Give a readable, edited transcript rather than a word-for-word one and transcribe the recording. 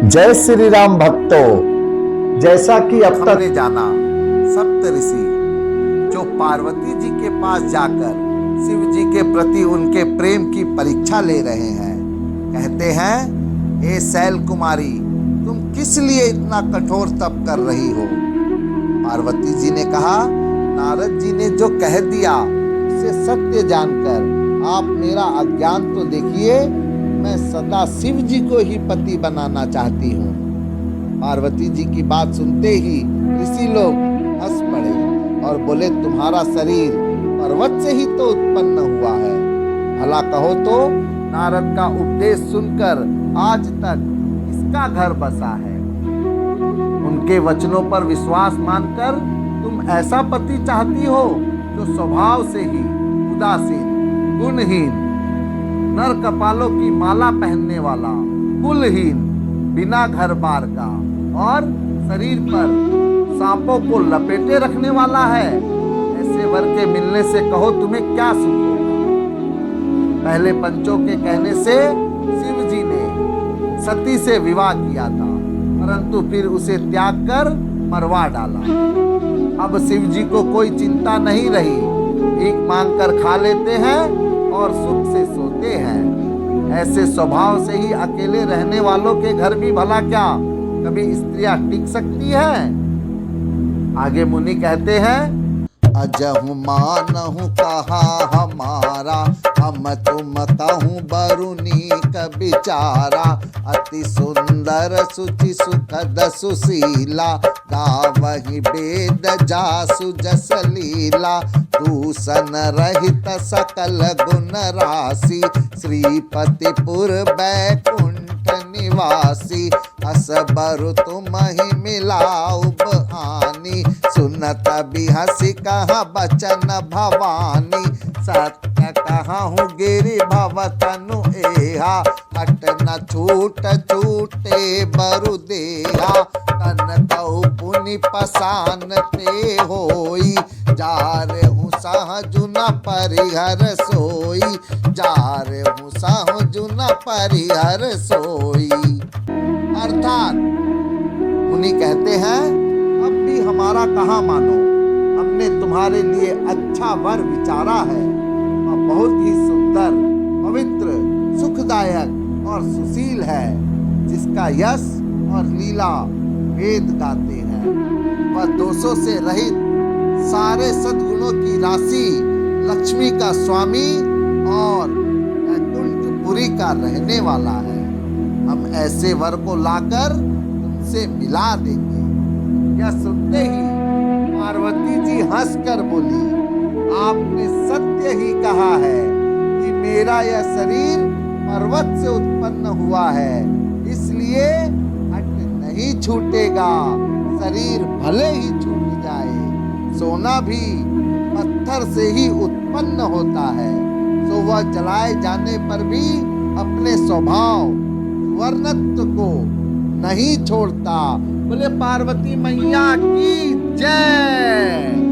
जय श्री राम भक्तों, जैसा कि अब तक हमने जाना सप्त ऋषि जो पार्वती जी के पास जाकर शिव जी के प्रति उनके प्रेम की परीक्षा ले रहे हैं। कहते हैं, हे शैल कुमारी, तुम किस लिए इतना कठोर तप कर रही हो? पार्वती जी ने कहा, नारद जी ने जो कह दिया उसे सत्य जानकर आप मेरा अज्ञान तो देखिए। मैं सदा शिव जी को ही पति बनाना चाहती हूँ। पार्वती जी की बात सुनते ही ऋषि लोग हंस पड़े और बोले, तुम्हारा शरीर पर्वत से ही तो उत्पन्न हुआ है। भला कहो तो नारद का उपदेश सुनकर आज तक इसका घर बसा है। उनके वचनों पर विश्वास मानकर तुम ऐसा पति चाहती हो जो स्वभाव से ही उदासीन, गुणहीन, नर कपालों की माला पहनने वाला, कुलहीन, बिना घर बार का और शरीर पर सांपों को लपेटे रखने वाला है। ऐसे वर के मिलने से कहो तुम्हें क्या सुख होगा। पहले पंचों के कहने से शिव जी ने सती से विवाह किया था, परंतु फिर उसे त्याग कर मरवा डाला। अब शिव जी को कोई चिंता नहीं रही, भीख मांग कर खा लेते हैं और सुख से सोते हैं। ऐसे स्वभाव से ही अकेले रहने वालों के घर भी भला क्या कभी स्त्रियां टिक सकती हैं? आगे मुनि कहते हैं, अजहु मानहु कहा हमारा, हम तुम कहूँ बरुनी का बिचारा। अति सुंदर सुचि सुखद सुशीला, गावहि वेद जासु जस लीला। दूषण रहित सकल गुण राशि, श्रीपतिपुर बैकुंठ निवासी। हस बरु तुम ही मिलाउब आनी, सुनत बिहसी कहा बचन भवानी। सत्य कहूँ गिरि भवतनु एहा, हट न छूट छूटे बरु देहा। तन कऊ पुनि पसान ते होई, जारे हूँ सहजु न परिहर सोई। जारे हूँ सहजु न परिहर सोई। अर्थात मुनि कहते हैं, अब भी हमारा कहाँ मानो। हमने तुम्हारे लिए अच्छा वर विचारा है, वह बहुत ही सुंदर, पवित्र, सुखदायक और सुशील है, जिसका यश और लीला वेद गाते हैं। वह दोषों से रहित, सारे सद्गुणों की राशि, लक्ष्मी का स्वामी और वैकुंठपुरी का रहने वाला है। हम ऐसे वर को लाकर तुमसे मिला देंगे। यह सुनते ही पार्वती जी हंसकर बोली, आपने सत्य ही कहा है कि मेरा यह शरीर पर्वत से उत्पन्न हुआ है, इसलिए हट नहीं छूटेगा। शरीर भले ही छूट जाए, सोना भी पत्थर से ही उत्पन्न होता है, तो वह जलाए जाने पर भी अपने स्वभाव वर्णत्व को नहीं छोड़ता। बोले पार्वती मैया की जय।